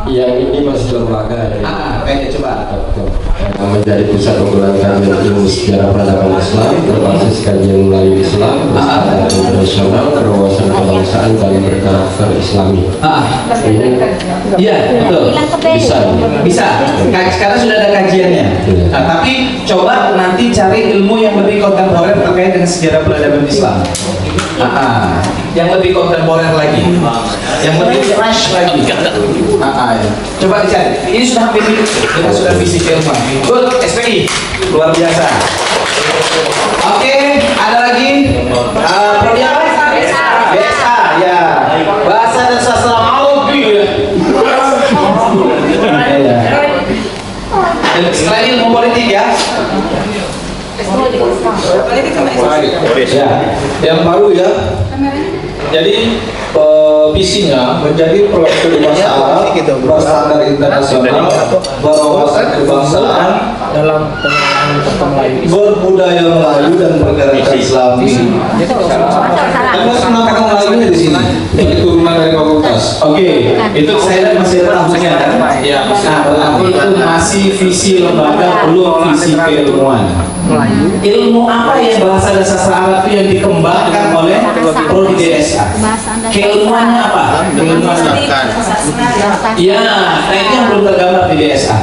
Yang ini masih lembaga ya. Kayaknya coba. Menjadi pusat unggulan kajian ilmu sejarah peradaban Islam berbasis kajian Melayu Islam, berstandar internasional, berwawasan kebangsaan dan berkarakter Islami. Ini Iya, betul. Bisa. Sekarang sudah ada kajiannya. Nah, tapi coba nanti cari ilmu yang lebih kontemporer terkait dengan sejarah peradaban Islam. Yang lebih kontemporer lagi, yang lebih fresh lagi. Coba dicari. Ini sudah hampir kita sudah visi keilmuan. Good, SPI luar biasa. Oke, ada lagi. Prodi apa? BSA, ya. Bahasa dan sastra Arabi. Setelah ilmu politik ya. Yang baru ya. Jadi visinya menjadi proyek kedewasaan berstandar internasional, berwawasan kebangsaan dalam pengenalan Melayu, berbudaya Melayu dan berkarakter Islami. Ada kenapa Melayu di sini? Ini turunan dari fakultas. Oke, itu saya masih ada tahunnya kan? Ya, itu masih visi lembaga, belum visi keilmuan. Ilmu apa yang bahasa dan sastra Arab itu yang dikembangkan oleh prodi DSA? Keilmuannya apa? Keilmuannya ya, nah itu yang belum tergambar di DSA.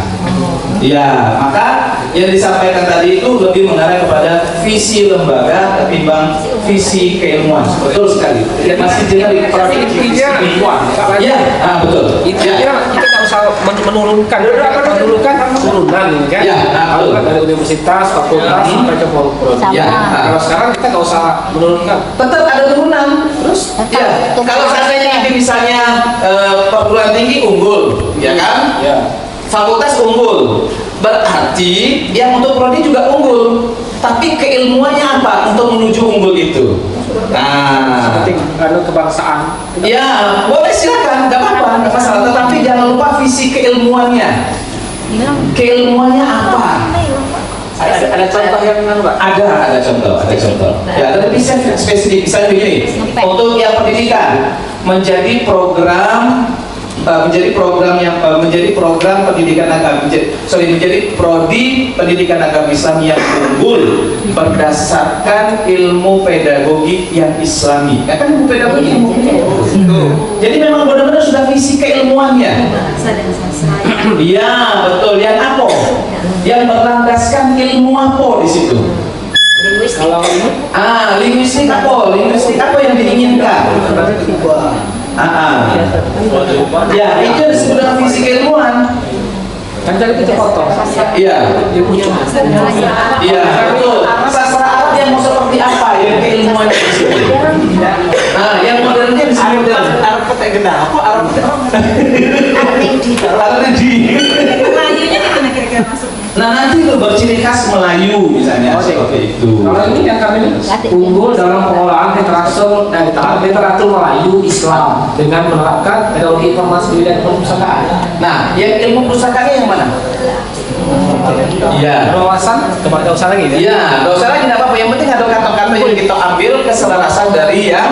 Ya, maka yang disampaikan tadi itu lebih mengarah kepada visi lembaga ketimbang visi keilmuan. Betul sekali. Masih generik keilmuan. Ya, betul. Intinya kita nggak usah menurunkan, turunan kan? Ya, betul. Dari universitas, fakultas sampai ke prodi. Ya, kalau sekarang kita nggak usah menurunkan. Tetap ada turunan. Terus, ya, kalau seandainya misalnya perguruan tinggi unggul, ya kan? Ya. Fakultas unggul, berarti yang untuk prodi juga unggul, tapi keilmuannya apa untuk menuju unggul itu? Nah, seperti kebangsaan. Ya, boleh silakan, nggak apa-apa, nggak masalah. Tetapi jangan lupa visi keilmuannya. Keilmuannya apa? Ada contoh yang Pak? Ada contoh. Ya, ada bisa spesifik, misalnya begini. Untuk yang pendidikan menjadi program pendidikan agama, menjadi prodi pendidikan agama Islam yang unggul berdasarkan ilmu pedagogi yang Islami. Ya kan ilmu pedagogi. Jadi memang benar-benar sudah visi keilmuannya. Iya, betul. Yang apa? Yang berlandaskan ilmu apa di situ? Linguistik. Linguistik apa? Linguistik apa yang diinginkan? Ya, itu disebut dengan visi keilmuan. Kan tadi kita potong. Iya. Iya, betul. Sastra Arab yang mau seperti apa ya keilmuan di situ? Nah, yang modernnya disebut dengan Arab kata genah. Apa Arab? Arab-Arab. Melayunya gimana kira-kira masuknya? Nah, nanti itu berciri khas Melayu misalnya seperti itu. Kalau ini yang kami unggul dalam pengolahan literatur Melayu Islam dengan menerapkan teknologi informasi dan perpustakaan. Nah, yang ilmu pustakaannya yang mana? Iya. Wawasan, coba usah lagi ya? Iya, nggak usah lagi, nggak apa-apa. Yang penting ada kata-kata yang kita ambil keselarasan dari yang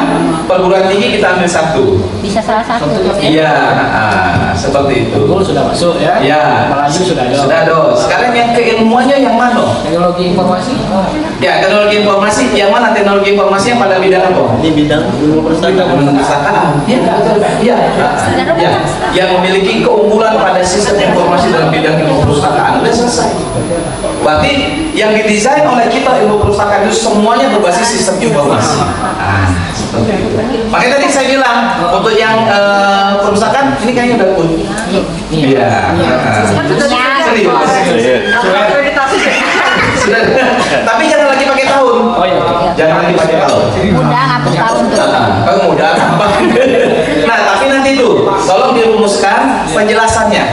perguruan tinggi, kita ambil satu. Bisa salah satu. Iya, seperti itu. Unggul sudah masuk ya? Iya. Melayu sudah ada. Sudah ada. Sekarang yang keilmuannya yang mana? Teknologi informasi. Ya, teknologi informasi. Yang mana teknologi informasi yang pada bidang apa? Di bidang perpustakaan. Iya, betul. Iya. Ya, yang memiliki keunggulan pada sistem informasi dalam bidang ilmu perpustakaan. Sudah selesai. Berarti yang didesain oleh kita ilmu perpustakaan itu semuanya berbasis sistem informasi. Makanya tadi saya bilang untuk yang perpustakaan ini kayaknya udah pun. Iya. Sudah. Tapi jangan lagi pakai tahun. Oh iya. Jangan lagi pakai tahun. Mudah ngatur tahun tuh. Kalau mudah gampang. Nah, tapi nanti tuh tolong dirumuskan penjelasannya.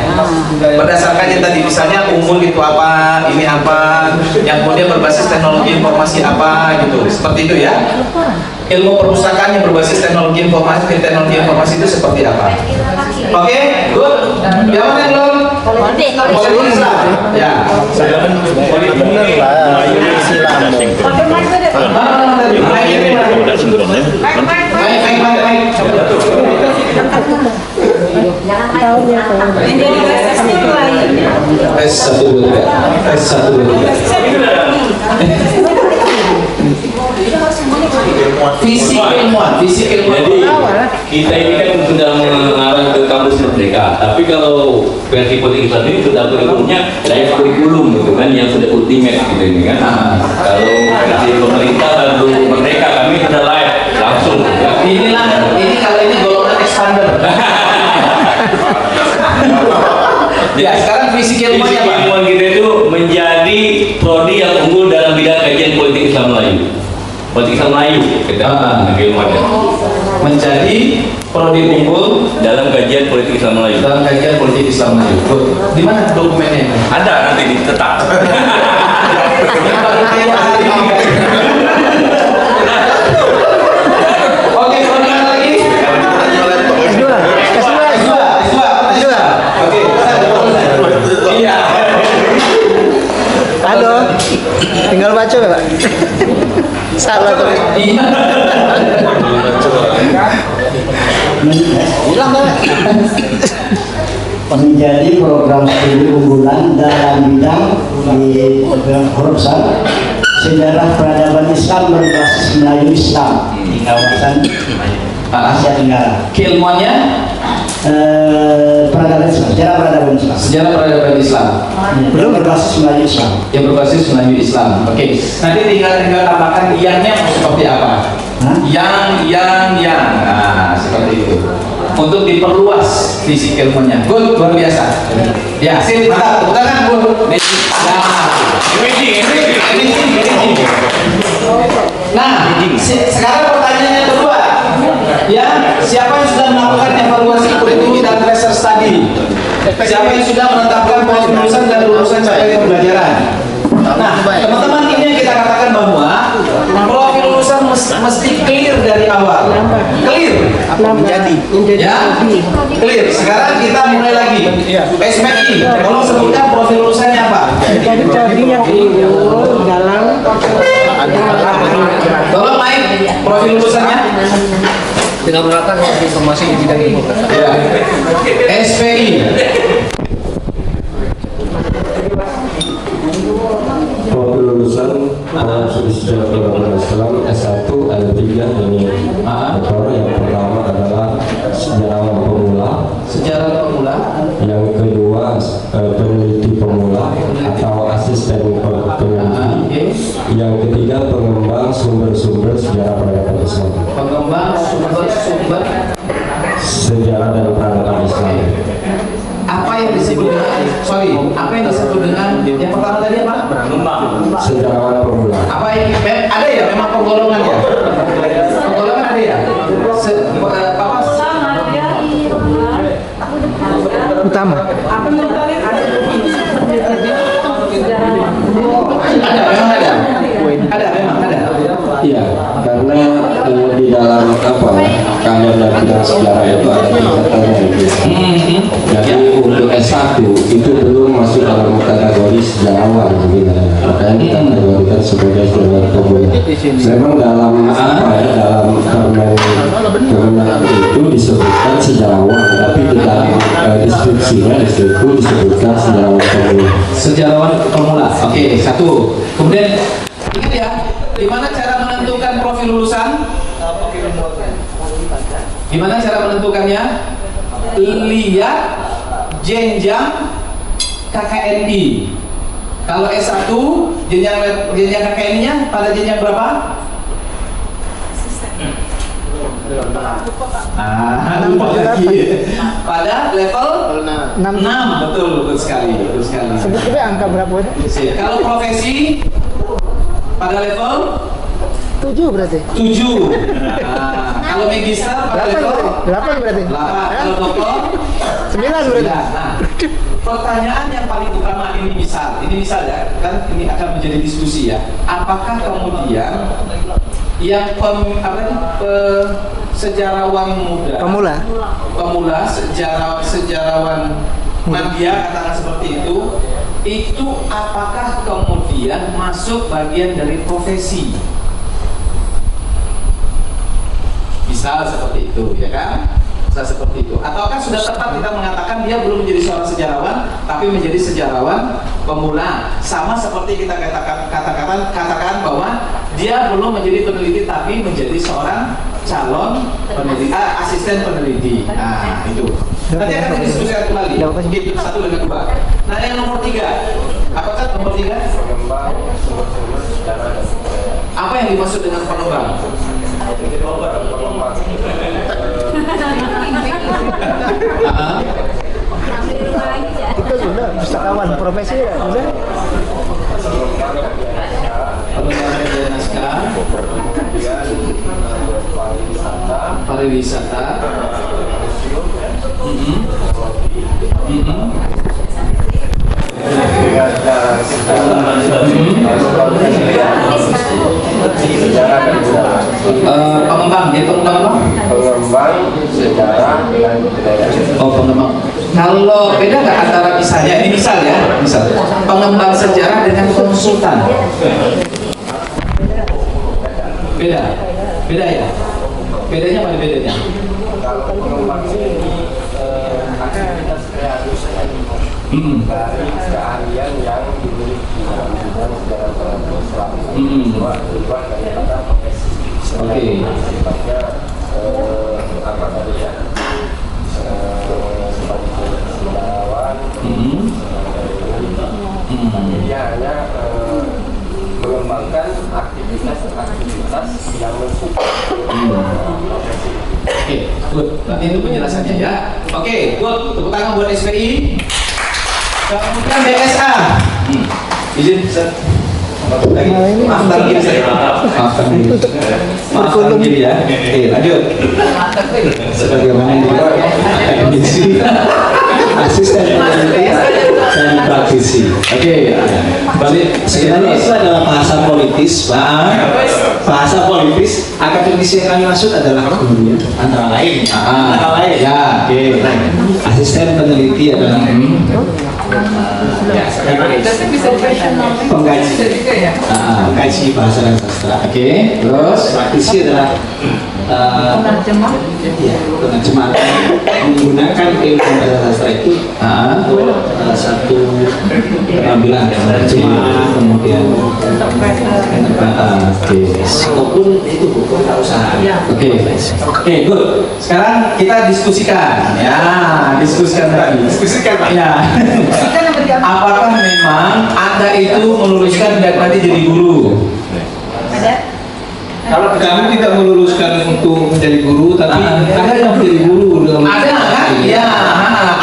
Berdasarkan yang tadi misalnya unggul itu apa, ini apa, yang kemudian berbasis teknologi informasi apa gitu. Seperti itu ya. Ilmu perpustakaan yang berbasis teknologi informasi itu seperti apa? Oke, good. Yang mana yang belum? Politik Islam. Ya. bener lah Baik. tahunnya tuh. Yang jadi prestasi lain. Tes 1 2 3. Tes 1 2 3. Visi keilmuan. Jadi kita ini kan sudah mengarah ke kampus merdeka, tapi kalau versi politik Islam ini sudah kurikulumnya layak kurikulum gitu kan, yang sudah ultimate gitu ini kan. Kalau versi pemerintah baru merdeka, kami sudah layak langsung. Ya. Ini kalau ini golongan expander. Ya, sekarang visi keilmuan Visi apa? keilmuan kita itu menjadi prodi yang unggul dalam bidang kajian politik Islam Melayu. Politik Islam Melayu kita keilmuannya. Menjadi prodi unggul Dalam kajian politik Islam Melayu. dalam kajian politik Islam Melayu. Di mana dokumennya? Ada nanti dicetak. Oke, pertanyaan lagi. S2. Oke, iya. Halo, tinggal baca Pak. Salah tuh. Iya. Hilang Pak. Menjadi program studi unggulan dalam bidang di jurusan sejarah peradaban Islam berbasis Melayu Islam di kawasan Asia Tenggara. Keilmuannya Peradaban Islam, sejarah peradaban Islam. sejarah peradaban Islam Belum berbasis Melayu Islam. yang berbasis Melayu Islam. Oke. Nanti tinggal tambahkan yang seperti apa? Hah? Yang. Nah, seperti itu. Untuk diperluas visi keilmuannya. Good, luar biasa. Ya, sip, mantap. Tepuk tangan, Bu. Ya. Nah, sekarang pertanyaan yang kedua. Ya, siapa yang sudah melakukan evaluasi kurikulum dan tracer study? Siapa yang sudah menetapkan pola lulusan dan lulusan capaian pembelajaran? Nah, teman-teman, ini yang kita katakan bahwa profil lulusan mesti clear dari awal. Clear. Menjadi. Ya, clear. Sekarang kita mulai lagi. SPI, tolong sebutkan profil lulusannya apa? Jadi prodi yang unggul dalam Tolong naik profil lulusannya. Dengan menggunakan informasi di bidang ilmu. Ya. SPI. Profil lulusan studi sejarah peradaban Islam S1 L3 ini atau yang pertama adalah sejarawan pemula, Sejarah pemula. yang kedua peneliti pemula atau asisten peneliti, yang ketiga pengembang sumber-sumber sejarah peradaban Islam, Pengembang sumber-sumber. sejarah dan peradaban Islam. Apa yang disebut dengan apa yang disebut dengan yang pertama tadi apa? Sejarawan pemula. Apa yang ada ya memang penggolongan ya? Penggolongan ada ya? Apa? Utama. Ada, memang ada. Iya, karena di dalam apa kalian dan bidang sejarah itu ada tingkatannya gitu. Jadi untuk S1 itu belum masuk dalam kategori sejarawan sebenarnya. Makanya kita kategorikan sebagai sejarawan pemula. Memang dalam apa ya, dalam Kemenang itu disebutkan sejarawan, tapi di dalam deskripsinya di situ disebutkan sejarawan pemula. Sejarawan pemula. Oke, satu. Kemudian ingat ya, gimana cara menentukan profil lulusan? Gimana cara menentukannya? Lihat jenjang KKNI. Kalau S1 jenjang KKNI-nya pada jenjang berapa? Lupa lagi. Pada level 6. Betul sekali. Sebut juga angka berapa itu? Kalau profesi pada level 7 berarti. 7. Kalau magister pada level 8 berarti. 8. Kalau doktor 9 berarti. Nah, pertanyaan yang paling utama ini misal ya, kan ini akan menjadi diskusi ya. Apakah kemudian yang sejarawan muda, pemula sejarawan media katakan seperti itu apakah kemudian masuk bagian dari profesi? Misal seperti itu, ya kan? Bisa seperti itu. Ataukah sudah tepat kita mengatakan dia belum menjadi seorang sejarawan, tapi menjadi sejarawan pemula. Sama seperti kita katakan bahwa dia belum menjadi peneliti, tapi menjadi seorang calon peneliti, asisten peneliti. Nah, itu. Nanti akan didiskusikan kembali. Itu satu dengan dua. Nah, yang nomor 3. Apakah nomor 3? Apa yang dimaksud dengan pengembang? Itu sudah pustakawan profesi ya, sudah. Pengembangan media naskah, pariwisata, pengembang, dia pengembang sejarah dan budaya. Oh, pengembang. Kalau beda nggak antara misalnya, ini misal ya, misal pengembang sejarah dengan konsultan? Beda, beda ya. Bedanya apa bedanya? Kalau pengembang ini aktivitas kreatif dari keahlian yang dimiliki dalam bidang sejarah Islam. Luar daripada profesi. Oke. Sifatnya apa tadi ya? Sebagai sejarawan. Dia hanya mengembangkan aktivitas yang mensupport profesi. Oke, good. Berarti itu penjelasannya ya. Oke, good. Tepuk tangan buat SPI. Kemudian BSA. Izin, Ustaz. Maafkan diri saya. Maafkan diri ya. Oke, lanjut. Sebagaimana yang akademisi, asisten peneliti dan praktisi. Oke, balik. Sebenarnya itu adalah bahasa politis, bahasa politis. Akademisi yang kami maksud adalah guru, antara lain. Antara lain. Ya, oke. Asisten peneliti adalah pengkaji, pengkaji bahasa dan sastra. Oke, terus Praktisi adalah penerjemah menggunakan ilmu bahasa sastra itu satu pengambilan penerjemah, kemudian ataupun itu buku usaha. Oke, good. Sekarang kita diskusikan, ya, diskusikan lagi. Ya. Apakah memang Anda itu meluruskan tidak nanti jadi guru? Kalau kami tidak meluruskan untuk menjadi guru, tapi ada yang menjadi guru dalam Ada kan? Ya,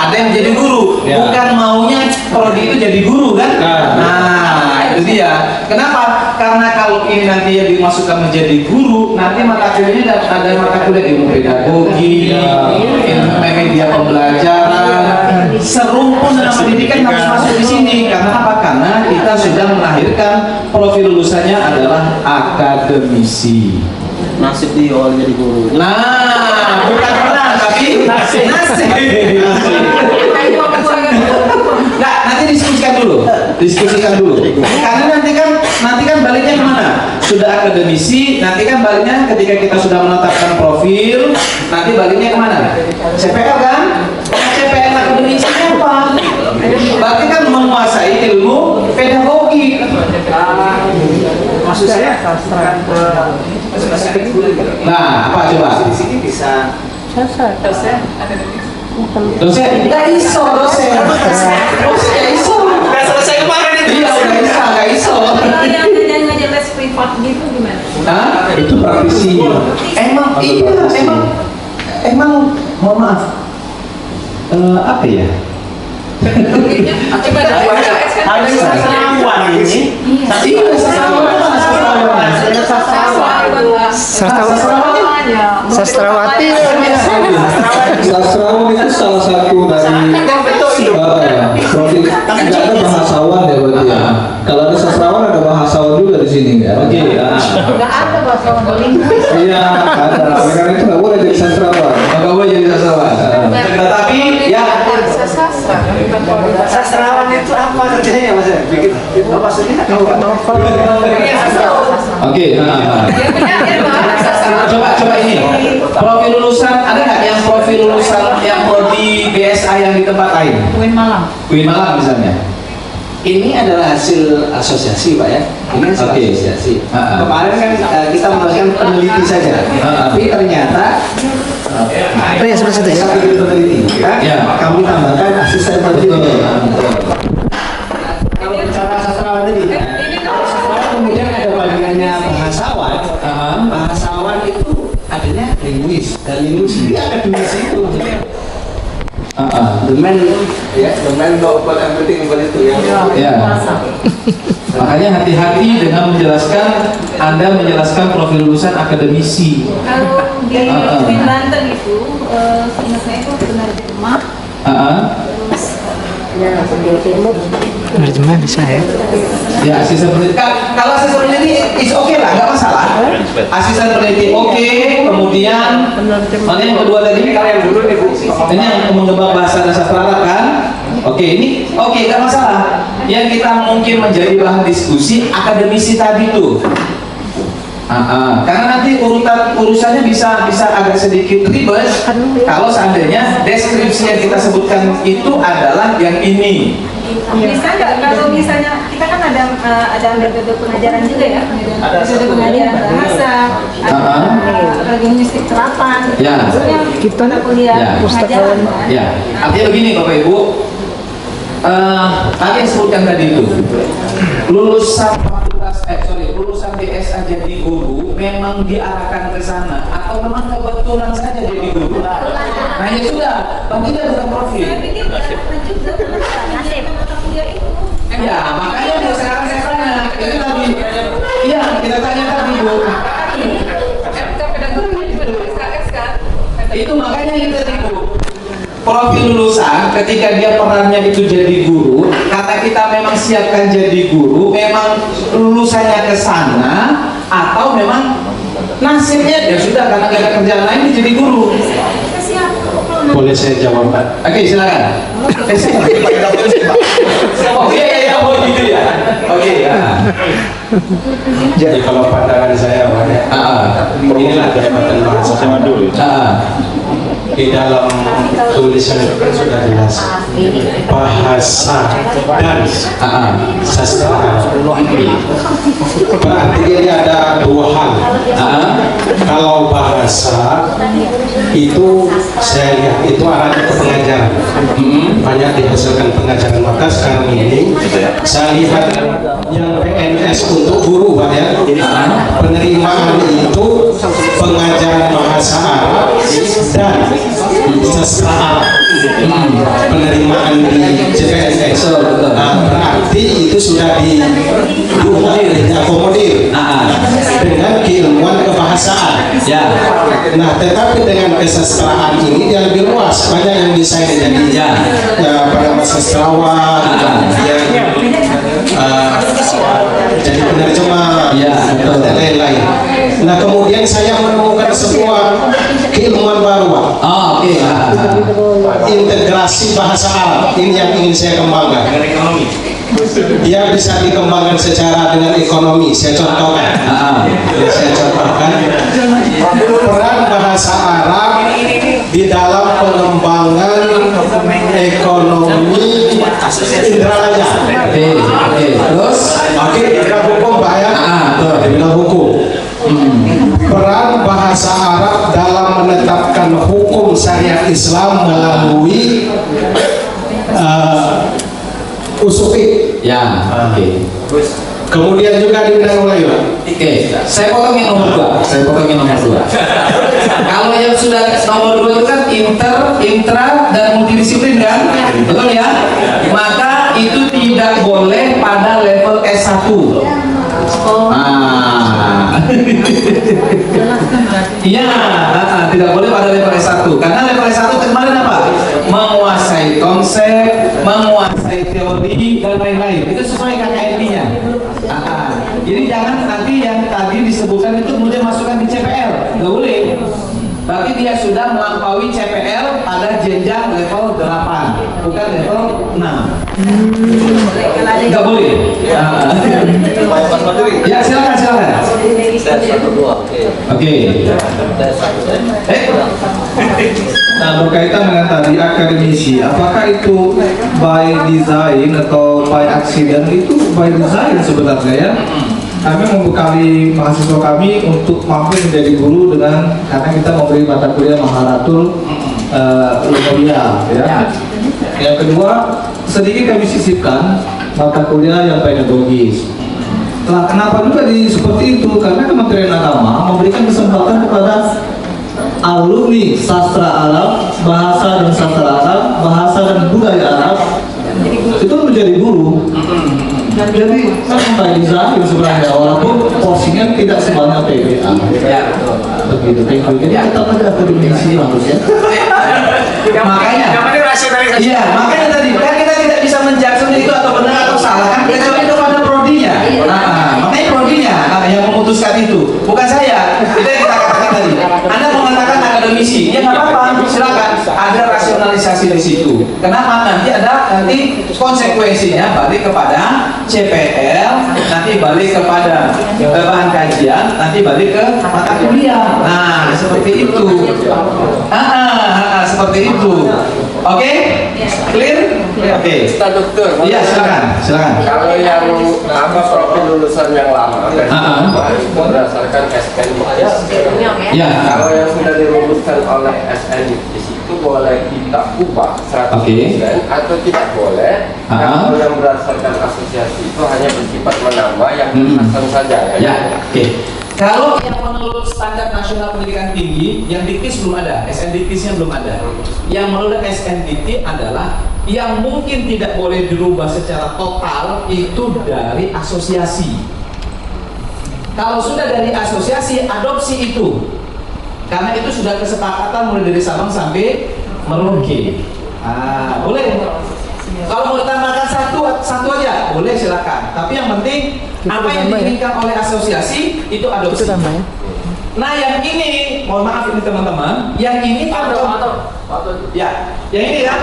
ada yang jadi guru. Ya. Bukan maunya prodi itu jadi guru kan? Nah, itu dia. Kenapa? Karena kalau ini nanti yang dimasukkan menjadi guru, nanti mata kuliahnya ada mata kuliah ilmu pedagogi, ilmu media pembelajaran, serumpun dalam pendidikan harus masuk di sini. Karena apa? Karena kita sudah melahirkan profil lulusannya adalah akademisi. Nasib dia awal jadi guru. Nah, bukan pernah, tapi nasib. Nggak, nanti diskusikan dulu. Karena nanti kan baliknya kemana? Sudah akademisi, nanti kan baliknya ketika kita sudah menetapkan profil, nanti baliknya kemana? CPL kan? CPL akademisi apa? Berarti kan menguasai ilmu pedagogi. Maksud saya sastra. Nah, apa coba? Di sini bisa Dosen, nggak iso dosen. Nggak iso. Nggak selesai kemarin itu. Iya, nggak iso. Kalau yang ngajar les privat gitu gimana? Hah? itu praktisi. Emang iya, emang mohon maaf. Apa ya? Coba ada sastrawan ini. Iya, Sastrawati. Sastrawan itu salah satu dari profil. Tidak ada bahasawan ya berarti ya. Kalau ada sastrawan ada bahasawan juga di sini ya. Oke. Nggak ada bahasa linguis. Iya, ada. Karena itu nggak boleh jadi sastrawan. Nggak boleh jadi sastrawan. Tetapi ya sastra, bukan koordinator. Sastrawan itu apa kerjanya Mas? Bikin maksudnya Oke, coba ini. Profil lulusan ada nggak yang profil lulusan yang prodi BSA yang di tempat lain? UIN Malang. UIN Malang misalnya. ini adalah hasil asosiasi Pak ya. Ini hasil Oke. asosiasi. Ah. Kemarin kan kita melakukan peneliti saja, tapi ternyata Oh ya, sebelah situ ya. satu peneliti, Ya. kami tambahkan asisten peneliti. Betul. Kalau bicara sastrawan tadi, sastrawan kemudian ada bagiannya bahasawan. Bahasawan itu adanya linguis, dan linguis itu akademis itu. The man, ya, the man know about everything about itu ya. Ya. Makanya hati-hati dengan menjelaskan, Anda menjelaskan profil lulusan akademisi. Kalau di UIN Banten itu, seingat saya itu penerjemah. Terus Terjemah bisa ya. Ya, asisten peneliti. Kalau asisten peneliti is oke lah, nggak masalah. Asisten peneliti oke. Kemudian mana yang kedua tadi? Ini yang mengembang bahasa dan sastra Arab kan? Oke, ini oke, nggak masalah. Yang kita mungkin menjadi bahan diskusi akademisi tadi tuh. Karena nanti urusannya bisa agak sedikit ribet kalau seandainya deskripsi yang kita sebutkan itu adalah yang ini. bisa nggak kalau misalnya kita kan ada metode pengajaran juga ya, metode pengajaran bahasa, ada linguistik terapan, Ya. kita kuliah Ya. pengajaran. Ya, artinya begini Bapak Ibu, tadi yang sebutkan tadi itu lulusan lulusan BSA jadi guru memang diarahkan ke sana atau memang kebetulan saja jadi guru. Nah ya sudah, tapi dia bukan profil. Saya pikir nasib mata kuliah itu. Ya, makanya sekarang saya tanya, itu tadi, iya kita tanya tadi Bu. Itu makanya itu tadi Bu. Profil lulusan ketika dia perannya itu jadi guru, karena kita memang siapkan jadi guru, memang lulusannya ke sana atau memang nasibnya ya sudah karena gak ada kerjaan lain dia jadi guru. Boleh saya jawab Pak? Oke, silakan. Oh iya, oh gitu ya. Oke, ya. Jadi kalau pandangan saya Pak ya, inilah jabatan bahasa dulu. Di dalam tulisan itu kan sudah jelas bahasa dan sastra. Berarti ini ada dua hal. Kalau bahasa itu saya lihat itu arahnya ke pengajaran, banyak dihasilkan pengajaran. Maka sekarang ini saya lihat yang PNS untuk guru Pak ya, penerimaan itu pengajaran bahasa Arab dan sastra Arab, penerimaan di CPNS. Berarti itu sudah diakomodir dengan keilmuan kebahasaan. Ya. Nah, tetapi dengan kesastraan ini dia lebih luas, banyak yang bisa jadi para sastrawan, jadi penerjemah, dan lain-lain. Nah, kemudian saya menemukan sebuah keilmuan baru, Pak. Oke. Integrasi bahasa Arab, ini yang ingin saya kembangkan. Dia bisa dikembangkan secara dengan ekonomi. Saya contohkan. Peran bahasa Arab di dalam pengembangan ekonomi Indralaya. Terus? Oke, di bidang hukum Pak ya. Di bidang hukum. Peran bahasa Arab dalam menetapkan hukum syariat Islam melalui usul. Ya. Oke. Kemudian juga di bidang mulai Pak. Oke, saya potongin nomor 2. Kalau yang sudah nomor 2 itu kan intra dan multidisiplin kan? Betul ya? Maka itu tidak boleh pada level S1. Iya, tidak boleh pada level S1. Karena level S1 kemarin apa? Menguasai konsep, menguasai teori dan lain-lain. Itu sesuai KKNP-nya. Jadi jangan nanti yang tadi disebutkan itu kemudian masukkan di CPL, nggak boleh. Berarti dia sudah melampaui CPL pada jenjang level 8, bukan level 6. Nggak boleh. Ya silakan. Oke. Nah, berkaitan dengan tadi akademisi, apakah itu by design atau by accident? Itu by design sebenarnya ya. Kami membekali mahasiswa kami untuk mampu menjadi guru dengan karena kita memberi mata kuliah Maharatul Lumolia ya. Yang kedua, sedikit kami sisipkan mata kuliah yang pedagogis. Nah, kenapa juga seperti itu? Karena Kementerian Agama memberikan kesempatan kepada alumni sastra Arab, bahasa dan sastra Arab, bahasa dan budaya Arab itu menjadi guru. Jadi kan by design sebenarnya, walaupun porsinya tidak sebanyak PBA. Ya, Begitu. Jadi tetap ada akademisi harusnya. makanya iya, makanya tadi kan kita tidak bisa menjudge itu atau benar atau salah kan, kecuali kepada prodinya. Makanya prodinya yang memutuskan itu, bukan saya. Itu yang kita katakan tadi. Anda mengatakan akademisi, ya nggak apa-apa, silakan. Ada rasionalisasi di situ. Kenapa? Nanti konsekuensinya balik kepada CPL, nanti balik kepada bahan kajian, nanti balik ke mata kuliah. Nah, seperti itu. Seperti itu. Oke? Clear? Oke. Pak Dokter, Iya, silakan. kalau yang profil lulusan yang lama berdasarkan SNDIS, Ya. kalau yang sudah dirumuskan oleh SNDIS itu boleh kita ubah 100% atau tidak boleh. Kalau yang berdasarkan asosiasi itu hanya bersifat menambah yang hasan saja ya. Ya, oke. Kalau yang menurut standar nasional pendidikan tinggi, yang diktis belum ada, SNDT-nya belum ada. Yang menurut SNDT adalah yang mungkin tidak boleh dirubah secara total itu dari asosiasi. Kalau sudah dari asosiasi, adopsi itu. Karena itu sudah kesepakatan mulai dari Sabang sampai Merauke. Boleh. Kalau mau ditambahkan satu aja, boleh silakan. Tapi yang penting apa yang diinginkan oleh asosiasi itu adopsi. Nah, yang ini, mohon maaf ini teman-teman, yang ini kan ya, yang ini kan,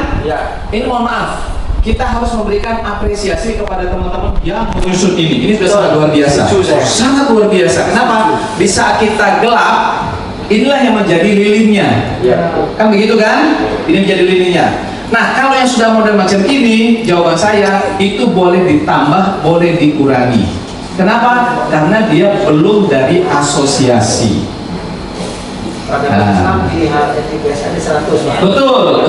ini mohon maaf. Kita harus memberikan apresiasi kepada teman-teman yang menyusun ini. Ini sudah sangat luar biasa. Sangat luar biasa. Kenapa? Di saat kita gelap, inilah yang menjadi lilinnya. Kan begitu kan? Ini menjadi lilinnya. Nah, kalau yang sudah model macam ini, jawaban saya itu boleh ditambah, boleh dikurangi. Kenapa? Karena dia belum dari asosiasi. Betul.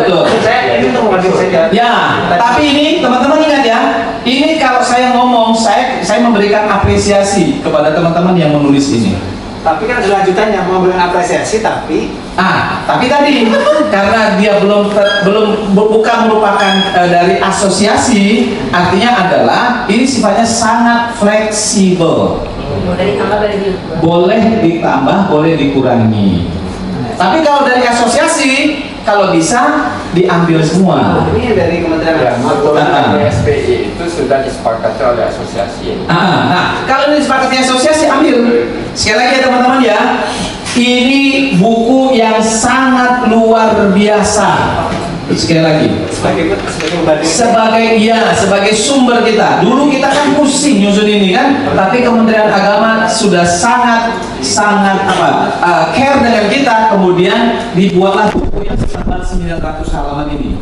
Ya, tapi ini teman-teman ingat ya, ini kalau saya ngomong, saya memberikan apresiasi kepada teman-teman yang menulis ini. Tapi kan lanjutannya mau memberikan apresiasi, tapi tadi karena dia bukan merupakan dari asosiasi, artinya adalah ini sifatnya sangat fleksibel. Boleh ditambah, boleh dikurangi. Tapi kalau dari asosiasi, kalau bisa diambil semua. ini dari Kementerian Agama. SPI itu sudah disepakati oleh asosiasi. Nah, kalau ini disepakati asosiasi, ambil. Sekali lagi ya teman-teman ya, ini buku yang sangat luar biasa. Sekali lagi, sebagai sumber kita. Dulu kita kan pusing nyusun ini kan, tapi Kementerian Agama sudah sangat care dengan kita. Kemudian dibuatlah buku yang setebal 900 halaman ini.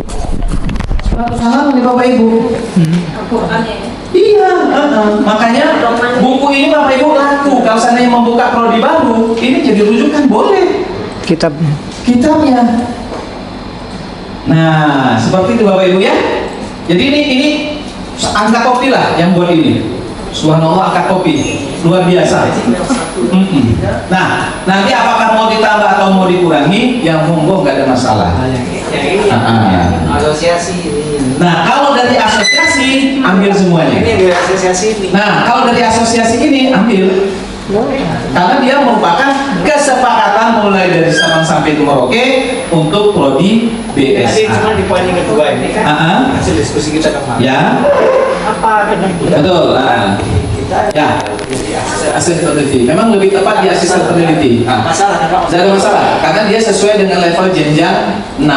900 halaman nih Bapak Ibu. Iya, makanya buku ini Bapak Ibu laku. Kalau seandainya membuka prodi baru, ini jadi rujukan boleh. Kitabnya. Nah, seperti itu Bapak Ibu ya. Jadi ini angka kopi lah yang buat ini. Subhanallah, angka kopi luar biasa. Nah, nanti apakah mau ditambah atau mau dikurangi, yang monggo nggak ada masalah. Yang ini asosiasi ini. Nah, kalau dari asosiasi ambil semuanya. Ini dari asosiasi ini. Nah, kalau dari asosiasi ini ambil. Karena dia merupakan kesepakatan mulai dari Sabang sampai ke Merauke untuk prodi BSA. Tadi cuma di poin yang kedua ini kan hasil diskusi kita kemarin. Ya. Apa Betul. kita Ya, asisten peneliti. Memang lebih tepat di asisten peneliti. Tidak ada masalah, karena dia sesuai dengan level jenjang 6.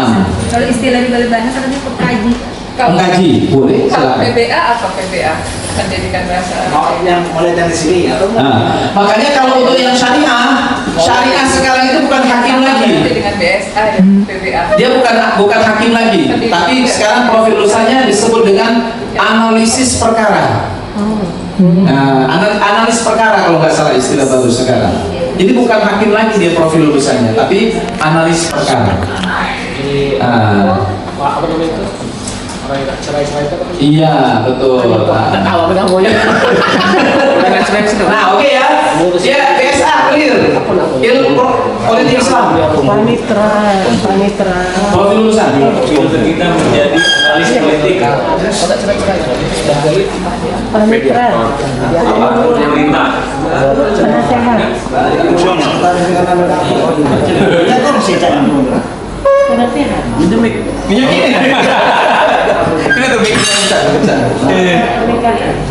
Kalau istilah di balik bahasa tadi pengkaji. Mengkaji, boleh. Kalau Silakan. PBA apa PBA? Pendidikan bahasa. yang mulai dari sini atau Nah, makanya kalau untuk yang syariah sekarang itu bukan hakim lagi. Dengan BSA ya, PBA. Dia bukan hakim lagi, tapi sekarang profil lulusannya disebut dengan analisis perkara. Analis perkara kalau nggak salah istilah baru sekarang. Jadi bukan hakim lagi dia profil lulusannya, tapi analis perkara. Apa namanya itu? Cerai-cerai itu. Iya, betul. Awal pegang maunya. Nah, oke ya. Ya, BSA clear. Ilmu politik Islam. Panitra. Profil lulusan. Filter kita menjadi analis politik. Panitra. Apapun pemerintah. Penasehat. kita kan secara Penasehat. Minyak ini. Ini tuh bisa.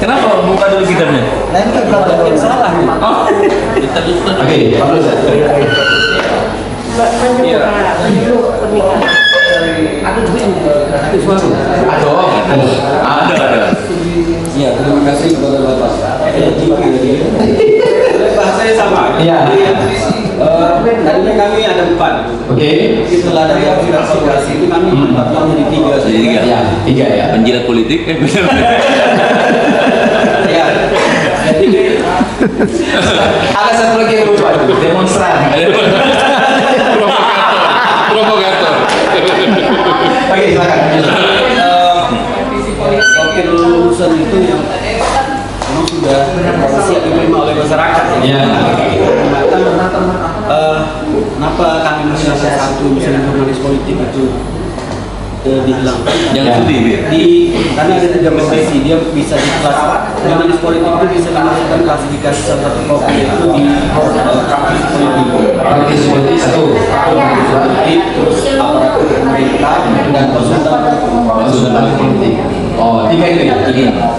Kenapa buka dulu kitabnya? lain kan belum salah. Oke, Pak Lulusan. Ada. Ya, terima kasih kepada Bapak. Bahasanya sama. Iya. Tadinya kami ada 4. Oke. Setelah dari aspirasi itu kami 4 menjadi 3. Tiga. Ya, 3 ya. Penjilat politik. Ya. Jadi Ada satu lagi yang lupa tuh, demonstran. Provokator. Oke, silakan. profil lulusan itu yang memang sudah siap diterima oleh masyarakat. Ya. Kenapa kami masih ada satu misalnya jurnalis politik itu dihilangkan? Yang studi, Karena ada 3 profesi, dia bisa dikelas jurnalis politik itu bisa dimasukkan klasifikasi salah satu profil itu di praktisi politik. Praktisi politik satu. Politik, terus aparatur pemerintah dan konsultan politik. Oh, 3 itu ya.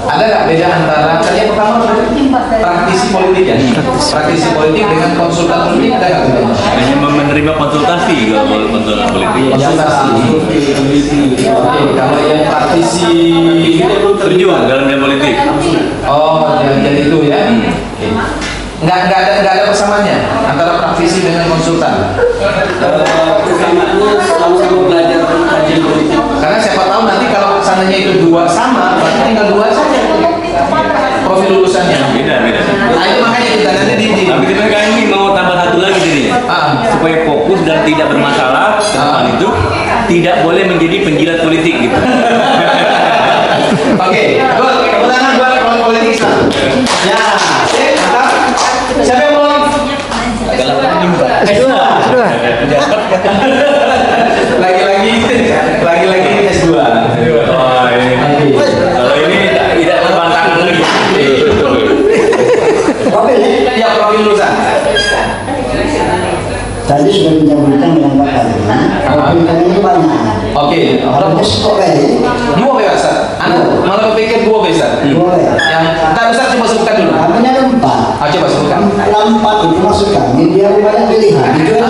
Ada nggak beda antara tadi yang pertama praktisi politik ya? Praktisi politik dengan konsultan politik ada nggak bedanya? Hanya menerima konsultasi kalau konsultan politik. Konsultasi. Oke, kalau yang praktisi Terjun dalam dunia politik. oh, jadi itu ya. Oke. Nggak ada persamaannya antara praktisi dengan konsultan. Persamaannya sama-sama belajar kajian politik. Karena siapa tahu nanti kalau seandainya itu 2 sama, berarti tinggal 2 saja profil lulusannya. Beda. Nah itu makanya kita nanti di Tapi kita kan ini mau tambah satu lagi jadinya. Supaya fokus dan tidak bermasalah ke depan itu tidak boleh menjadi penjilat politik gitu. Oke, good. Tepuk tangan buat politik Islam. Ya, mantap. Siapa yang belum? S2. Lagi-lagi S2. Oh, ini. Kalau ini tidak terbantahkan lagi. Ya, profil lulusan. Tadi sudah menyebutkan dengan Bapak profil kami itu banyak. Oke, Orangnya kok kayak 2 biasa. Anda malah berpikir 2 biasa. boleh. Yang tak besar coba sebutkan dulu. Kami ada 4. Coba sebutkan. Yang 4 itu maksud kami dia banyak pilihan. Itu yang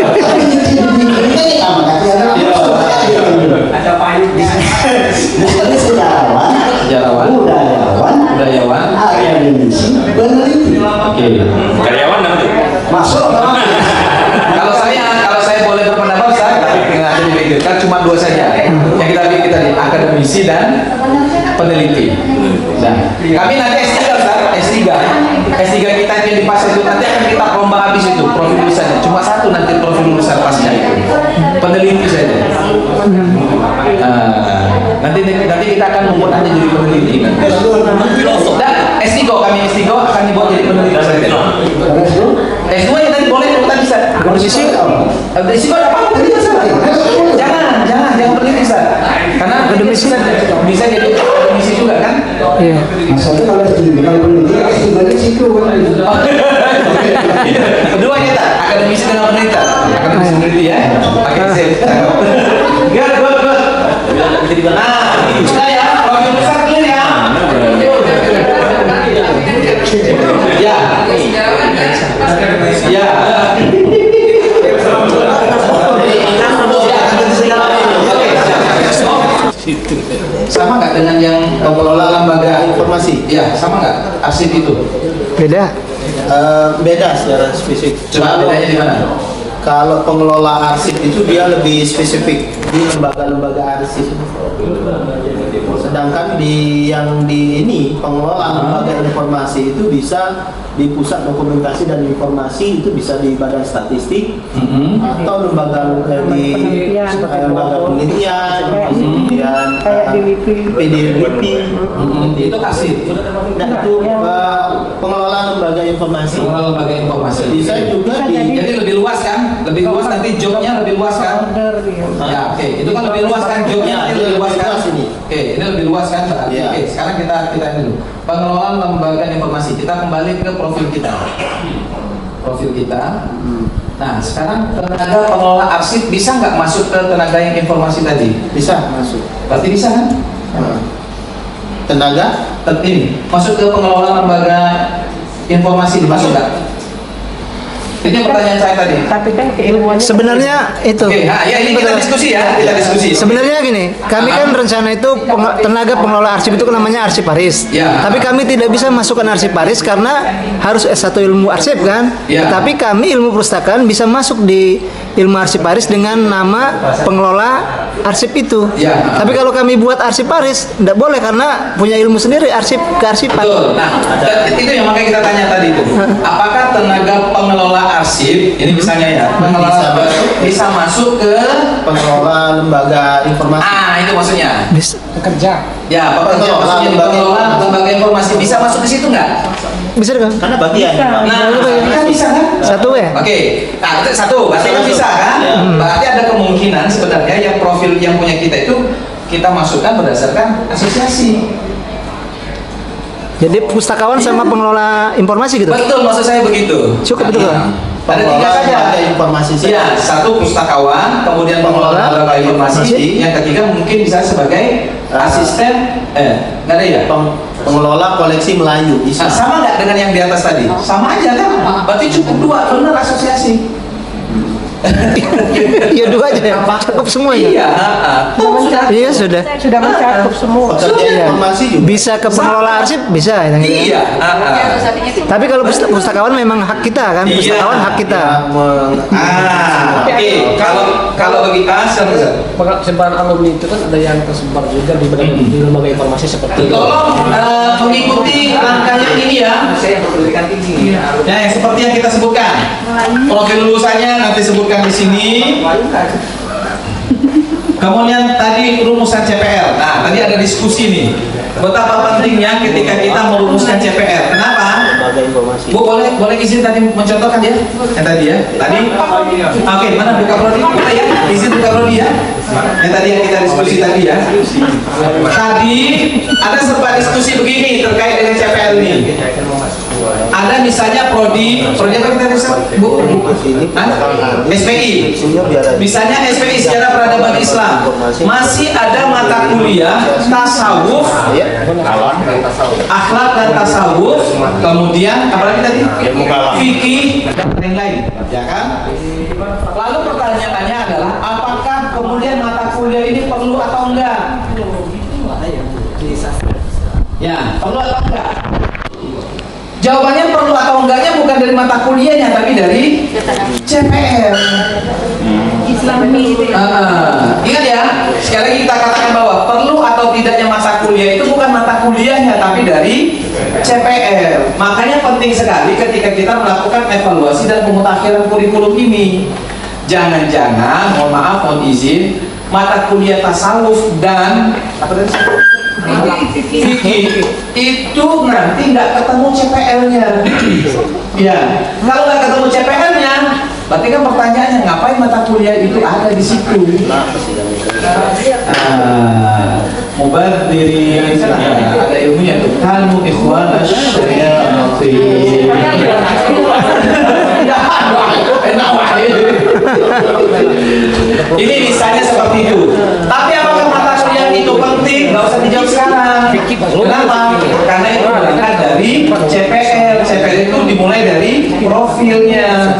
tapi ini sama kaki ada banyak misalnya sejarawan, budayawan, akademisi, peneliti. Oke. Karyawan apa tuh? Masuk Kalau saya boleh berpendapat Ustaz, tapi nggak ada dipikirkan cuma 2 saja. Yang kita pikir tadi akademisi dan peneliti. Nah, kami nanti S3 Ustaz, S3 kita yang di pas itu nanti akan kita lomba habis itu profil lulusannya. Cuma 1 nanti profil lulusan pasnya itu. Peneliti saja. Nanti kita akan membuat Anda jadi peneliti. Dan S3 kami akan dibuat jadi peneliti saja. S2 yang tadi boleh kita bisa. Akademisi ada apa? Jangan peneliti Ustaz. Karena akademisi bisa jadi akademisi juga kan? Iya. maksudnya kalau peneliti S3 di situ Keduanya tak akademisi dengan peneliti. Akademisi peneliti ya. Oke, sip. Good. Nah, sudah ya. Profil besar clear ya. Sama nggak dengan yang pengelola lembaga Informasi. Ya, sama nggak arsip itu? Beda. Beda secara spesifik. Coba bedanya di mana? Kalau pengelola arsip itu dia lebih spesifik di lembaga-lembaga arsip. Sedangkan di ini pengelola lembaga informasi itu bisa di pusat dokumentasi dan informasi, itu bisa di badan statistik atau lembaga di lembaga penelitian, kemudian PDLP, Itu arsip. dan itu pengelola lembaga informasi. Pengelola lembaga informasi. Bisa juga Jadi lebih luas kan? Lebih luas nanti jobnya lebih luas kan? Ya, oke. Itu kan lebih luas kan jobnya nanti lebih luas kan? Oke, ini lebih luas kan berarti. Ya. Oke, sekarang kita ini dulu. Pengelolaan lembaga informasi. Kita kembali ke profil kita. Profil kita. Nah, sekarang tenaga pengelola arsip bisa nggak masuk ke tenaga yang informasi tadi? bisa masuk. Berarti bisa kan? Tenaga Ini masuk ke pengelola lembaga informasi dimasuk nggak? Itu pertanyaan saya tadi. Tapi kan keilmuannya Sebenarnya itu. Oke, nah, ya ini kita diskusi ya, kita diskusi. Sebenarnya gini, kami kan rencana itu tenaga pengelola arsip itu kan namanya arsiparis. Ya. Tapi kami tidak bisa masukkan arsiparis karena harus S1 ilmu arsip kan. Ya. Tapi kami ilmu perpustakaan bisa masuk di ilmu arsiparis dengan nama pengelola arsip itu. Ya. Tapi kalau kami buat arsiparis, tidak boleh karena punya ilmu sendiri arsip kearsipan. Betul. Nah, itu yang makanya kita tanya tadi itu. Apakah tenaga pengelola arsip ini misalnya ya, pengelola bisa masuk ke pengelola lembaga informasi. itu maksudnya. Bisa. Pekerja. Ya, pekerja maksudnya di pengelola lembaga informasi bisa masuk ke situ nggak? Bisa kan? Karena bagian. Nah, kan bisa kan? Satu ya? Oke, nah itu satu, berarti kan bisa kan? Berarti ada kemungkinan sebenarnya yang profil yang punya kita itu kita masukkan berdasarkan asosiasi. Jadi pustakawan sama pengelola informasi gitu. Betul, maksud saya begitu. Cukup itu kan? Ada tiga saja. Lembaga informasi saja. Ya, satu pustakawan, kemudian pengelola lembaga informasi, yang ketiga mungkin bisa sebagai asisten, nggak ada ya? Pengelola koleksi Melayu. Nah, sama nggak dengan yang di atas tadi? Sama aja kan? Berarti cukup dua, benar asosiasi. Ya dua aja ya. Cukup semuanya. Iya, Iya sudah. sudah mencakup semua. Pekerja informasi juga. Bisa ke pengelola arsip bisa ya. iya. Tapi kalau pustakawan memang hak kita kan, Iya. pustakawan hak kita. Oke. Kalau bagi Sebaran alumni itu kan ada yang tersebar juga di lembaga informasi seperti itu. tolong mengikuti rangkaian ini ya. Saya yang pendidikan tinggi. Ya, yang seperti yang kita sebutkan. Profil lulusannya nanti sebutkan di sini. Kemudian tadi rumusan CPR. Nah, tadi ada diskusi nih. Betapa pentingnya ketika kita merumuskan CPR. Kenapa? Lembaga informasi. Bu, boleh izin tadi mencontohkan ya? Yang tadi ya. Tadi. Oke, mana buka prodi? Kita ya, izin buka prodi ya. Yang tadi yang kita diskusi tadi ya. Tadi ada sempat diskusi begini terkait dengan CPR ini. Ada misalnya prodi apa kita disebut? Bu? SPI. Misalnya SPI Sejarah Peradaban Islam. Masih ada mata kuliah tasawuf, akhlak dan tasawuf, kemudian apa lagi tadi? Fikih dan lain-lain, ya kan? Lalu pertanyaannya adalah apakah kemudian mata kuliah ini perlu atau enggak? Ya, perlu atau enggak? Jawabannya perlu atau enggaknya bukan dari mata kuliahnya tapi dari CPR. Islami itu ya. Ingat ya, sekali lagi kita katakan bahwa perlu atau tidaknya mata kuliah itu bukan mata kuliahnya tapi dari CPR. Makanya penting sekali ketika kita melakukan evaluasi dan pemutakhiran kurikulum ini. Jangan-jangan, mohon maaf, mohon izin, mata kuliah tasawuf dan apa tadi? Fikih itu nanti nggak ketemu CPR-nya. Ya, kalau nggak ketemu CPR-nya, berarti kan pertanyaannya ngapain mata kuliah itu ada di situ? Mubadirin, ada ilmunya tuh. Kalmu ikhwan asyariati. Ini misalnya seperti itu. Tapi apakah mata kuliah itu penting? Gak usah dijawab sekarang. Kenapa? Karena itu berangkat dari CPR. CPR itu dimulai dari profilnya.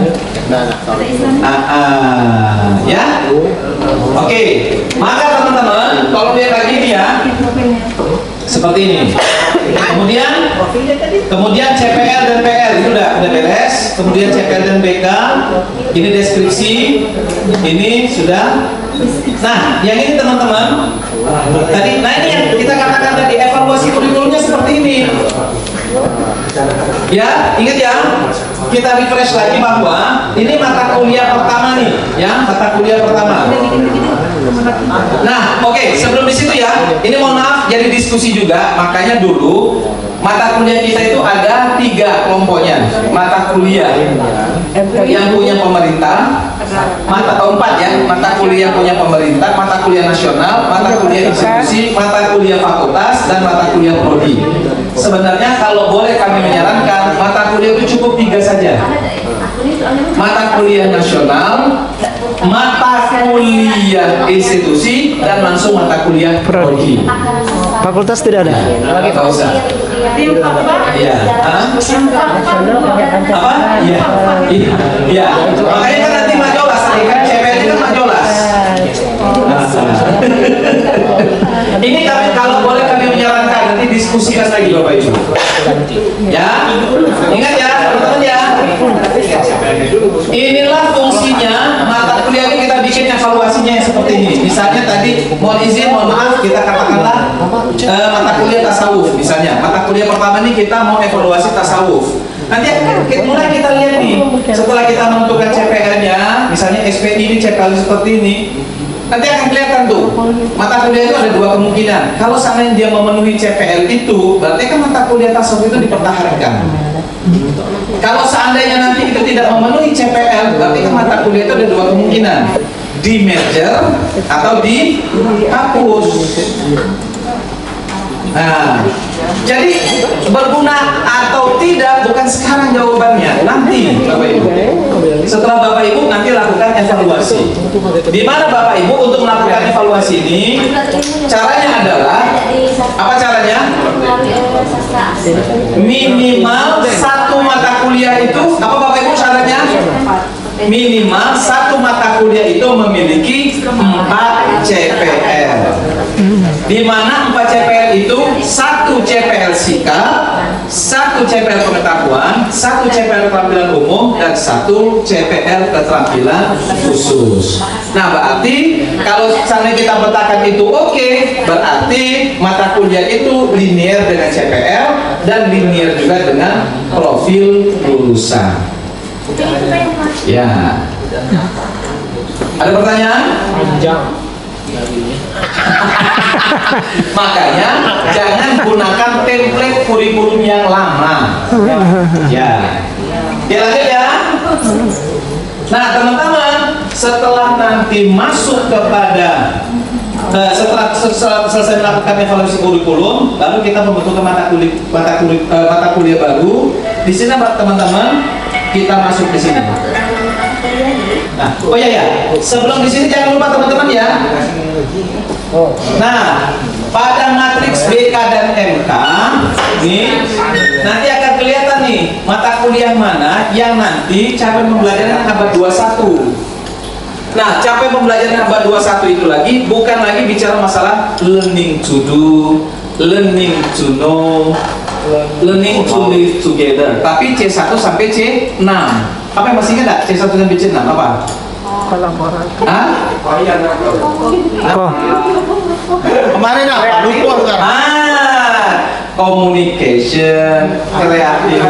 Ya. Oke. Maka teman-teman teman-teman, tolong lihat lagi ini ya. Seperti ini. Kemudian CPL dan PL itu udah beres. Kemudian CPL dan BK, ini deskripsi, ini sudah. Nah, yang ini teman-teman, tadi, nah ini yang kita katakan tadi, evaluasi kurikulumnya seperti ini. Ya, ingat ya, kita refresh lagi bahwa ini mata kuliah pertama nih, ya, mata kuliah pertama. Nah, oke, sebelum di situ ya, ini mohon maaf jadi diskusi juga, makanya dulu mata kuliah kita itu ada 3 kelompoknya. Mata kuliah yang punya pemerintah, mata 4 ya, mata kuliah punya pemerintah, mata kuliah nasional, mata kuliah institusi, mata kuliah fakultas, dan mata kuliah prodi. Sebenarnya kalau boleh kami menyarankan, mata kuliah itu cukup 3 saja. Mata kuliah nasional, mata kuliah institusi, dan langsung mata kuliah prodi. Fakultas tidak ada. Nggak usah. Iya. Apa? Iya. Iya. Makanya kan nanti majolas, kan CPL kan majolas. Ini kami kalau boleh kami menyarankan nanti diskusikan lagi Bapak Ibu. Ya, ingat ya teman-teman ya. Inilah fungsinya mata kuliah ini, kita bikin evaluasinya yang seperti ini. Misalnya tadi, mohon izin, mohon maaf, kita katakanlah mata kuliah tasawuf. Misalnya, mata kuliah pertama ini kita mau evaluasi tasawuf. Nanti mulai kita lihat nih, setelah kita menentukan CPL-nya, misalnya SPI ini CPL seperti ini. Nanti akan kelihatan tuh, mata kuliah itu ada 2 kemungkinan. Kalau seandainya dia memenuhi CPL itu, berarti kan mata kuliah tasawuf itu dipertahankan. Kalau seandainya nanti itu tidak memenuhi CPL, berarti kan mata kuliah itu ada 2 kemungkinan, di merger atau dihapus. Nah, jadi berguna atau tidak bukan sekarang jawabannya, nanti Bapak Ibu. Setelah Bapak Ibu nanti lakukan evaluasi. Di mana Bapak Ibu untuk melakukan evaluasi ini? Caranya adalah apa caranya? Minimal 1 mata kuliah itu apa Bapak Ibu syaratnya? Minimal 1 mata kuliah itu memiliki 4 CPL. Di mana 4 CPL itu 1 CPL sikap, 1 CPL pengetahuan, 1 CPL keterampilan umum, dan 1 CPL keterampilan khusus. Nah, berarti kalau misalnya kita petakan itu oke, berarti mata kuliah itu linear dengan CPL dan linear juga dengan profil lulusan. Ya. Ada pertanyaan? Makanya jangan gunakan template kurikulum yang lama. Ya. Ya lanjut ya. Nah teman-teman, setelah nanti masuk kepada setelah selesai melakukan evaluasi kurikulum, lalu kita membentukkan mata kuliah baru. Di sini teman-teman kita masuk di sini. Nah, oh ya, sebelum di sini jangan lupa teman-teman ya. Nah, pada matriks BK dan MK nih nanti akan kelihatan nih mata kuliah mana yang nanti capaian pembelajaran abad 21. Nah, capaian pembelajaran abad 21 itu lagi bukan lagi bicara masalah learning to do, learning to know, learning to live together, tapi C1 sampai C6. Apa yang masih ingat C1 sampai C6 apa? Kolaborasi. Hah? Kemarin apa? Lupa sekarang. Communication, kreatif,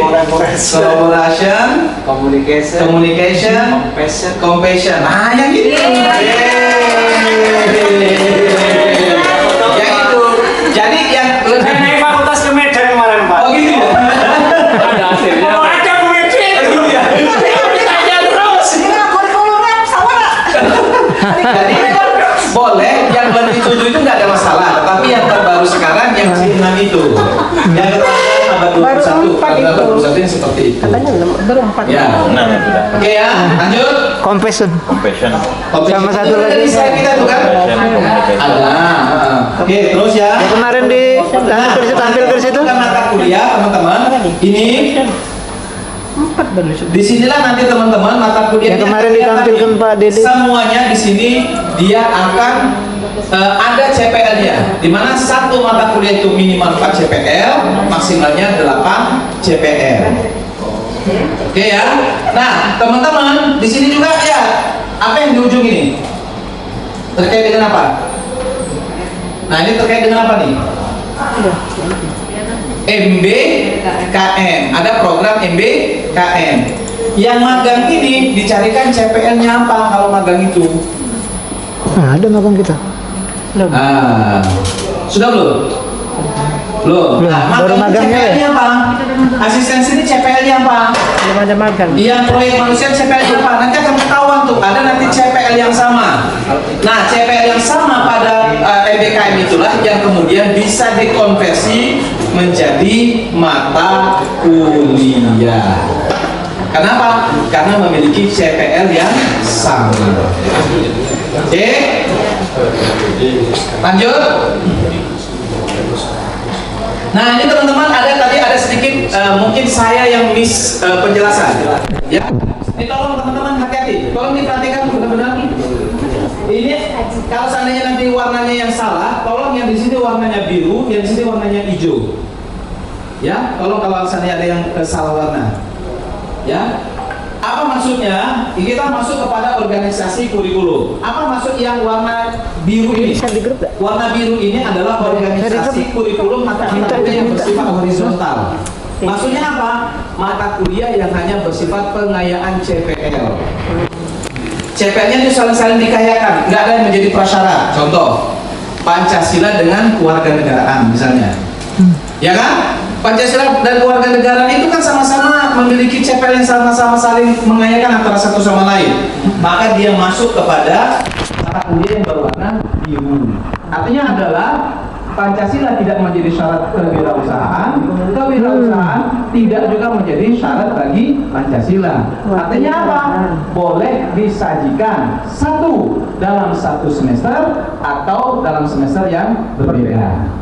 collaboration, communication, compassion. Yang itu. Yang itu. Jadi yang lebih naik fakultas ke Medan kemarin Pak. Oh gitu ya. Ada hasilnya. Jadi boleh yang lebih tujuh itu nggak ada masalah, tetapi yang terbaru sekarang yang C6 itu, yang terakhir abad 21, abad 21 yang seperti itu. Katanya baru 4. Ya, oke ya, lanjut. Compassion. Sama satu Itu lagi. dari slide kita tuh kan? Ada. Oke, terus ya. Yang kemarin tampil ke situ. Bukan mata kuliah teman-teman. Ini disinilah nanti teman-teman mata kuliah yang kemarin ditampilkan Pak Dede. semuanya di sini dia akan ada CPL-nya, di mana satu mata kuliah itu minimal 4 CPL, maksimalnya 8 CPL. Oke ya. Nah, teman-teman, di sini juga ya, apa yang di ujung ini? Terkait dengan apa? Nah, ini terkait dengan apa nih? MBKM. Ada program MBKM. Yang magang ini dicarikan CPL-nya apa kalau magang itu? Nah, ada magang kita. Sudah belum? Belum. Nah, baru magangnya CPL-nya apa? Asistensi ini CPL-nya apa? Belum ada magang. Yang proyek manusia CPL-nya apa? Nanti akan ketahuan tuh. Ada nanti CPL yang sama. Nah, CPL yang sama pada MBKM itulah yang kemudian bisa dikonversi menjadi mata kuliah. Kenapa? Karena memiliki CPL yang sama. Oke? Lanjut. Nah, ini teman-teman ada sedikit mungkin saya yang miss penjelasan. Ya. Ini tolong teman-teman hati-hati. Tolong diperhatikan benar-benar. Ini kalau seandainya nanti warnanya yang salah, tolong yang di sini warnanya biru, yang di sini warnanya hijau. Ya, tolong kalau seandainya ada yang salah warna. Ya, apa maksudnya? Kita masuk kepada organisasi kurikulum. Apa maksud yang warna biru ini? Warna biru ini adalah organisasi kurikulum mata kuliah yang bersifat horizontal. Maksudnya apa? Mata kuliah yang hanya bersifat pengayaan CPL. CPL-nya itu saling dikayakan, nggak ada yang menjadi prasyarat. Contoh, Pancasila dengan kewarganegaraan misalnya. Ya kan? Pancasila dan kewarganegaraan itu kan sama-sama memiliki CPL yang sama-sama saling mengayakan antara satu sama lain. Maka dia masuk kepada mata kuliah yang berwarna biru. Artinya adalah Pancasila tidak menjadi syarat kewirausahaan, kewirausahaan tidak juga menjadi syarat bagi Pancasila. Artinya apa? Boleh disajikan satu dalam satu semester atau dalam semester yang berbeda.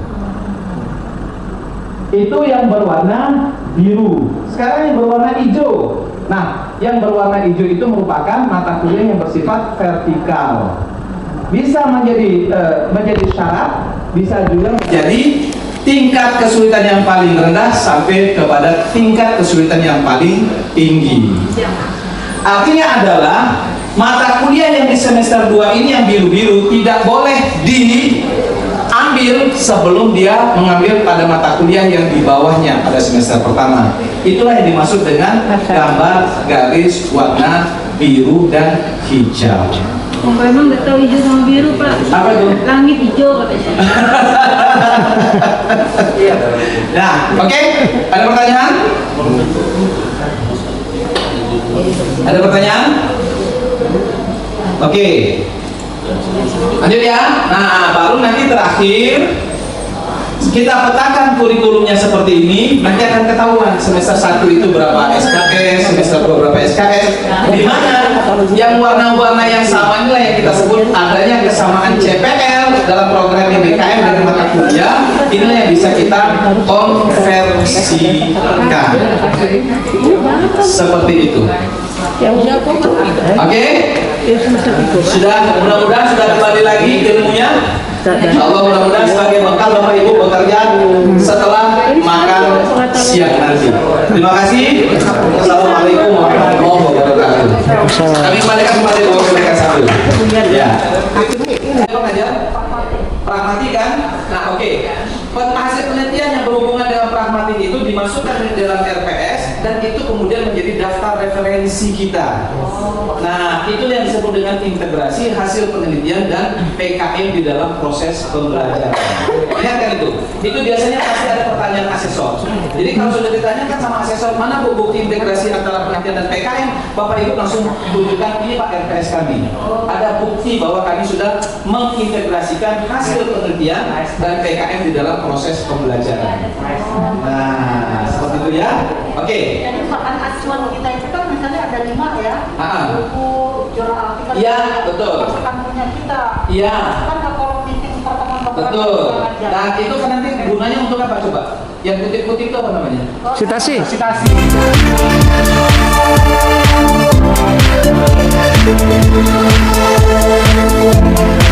Itu yang berwarna biru. Sekarang yang berwarna hijau. Nah, yang berwarna hijau itu merupakan mata kuliah yang bersifat vertikal. Bisa menjadi syarat, bisa juga menjadi tingkat kesulitan yang paling rendah sampai kepada tingkat kesulitan yang paling tinggi. Artinya adalah mata kuliah yang di semester 2 ini yang biru-biru tidak boleh diambil sebelum dia mengambil pada mata kuliah yang di bawahnya pada semester pertama. Itulah yang dimaksud dengan gambar garis warna biru dan hijau. Memang nggak tahu hijau sama biru, Pak. Apa itu? Langit hijau katanya. Nah, oke. Ada pertanyaan? Ada pertanyaan? Oke. Lanjut ya. Nah, baru nanti terakhir kita petakan kurikulumnya seperti ini. Nanti akan ketahuan semester 1 itu berapa SKS, semester 2 berapa SKS. Di mana yang warna-warna yang sama inilah yang kita sebut adanya kesamaan CPL dalam program MBKM dari mata kuliah. Inilah yang bisa kita konversikan. Seperti itu. Oke? Sudah, mudah-mudahan sudah kembali lagi ilmunya. Allah mudah-mudahan sebagai bekal Bapak Ibu bekerja setelah makan siang nanti. Terima kasih. Assalamualaikum warahmatullahi wabarakatuh. Kami kembalikan kepada Bapak mereka satu. Ya. Pragmatik kan? Nah, oke. Hasil penelitian yang berhubungan dengan pragmatik itu dimasukkan di dalam RPS dan itu kemudian menjadi daftar referensi kita. Nah, itu yang disebut dengan integrasi hasil penelitian dan PKM di dalam proses pembelajaran. Lihat kan itu? Itu biasanya pasti ada pertanyaan asesor. Jadi kalau sudah ditanyakan sama asesor, mana bukti integrasi antara penelitian dan PKM, Bapak Ibu langsung tunjukkan ini Pak RPS kami. Ada bukti bahwa kami sudah mengintegrasikan hasil penelitian dan PKM di dalam proses pembelajaran. Nah, seperti itu ya. Oke. Jadi bahan acuan kita itu kan misalnya ada 5 ya. Buku jurnal artikel. Iya, betul. Masukan punya kita. Iya. Kan kalau meeting pertemuan betul. Nah, itu kan nanti gunanya untuk apa coba? Yang kutip-kutip itu apa namanya? Citasi. Citasi. Thank you.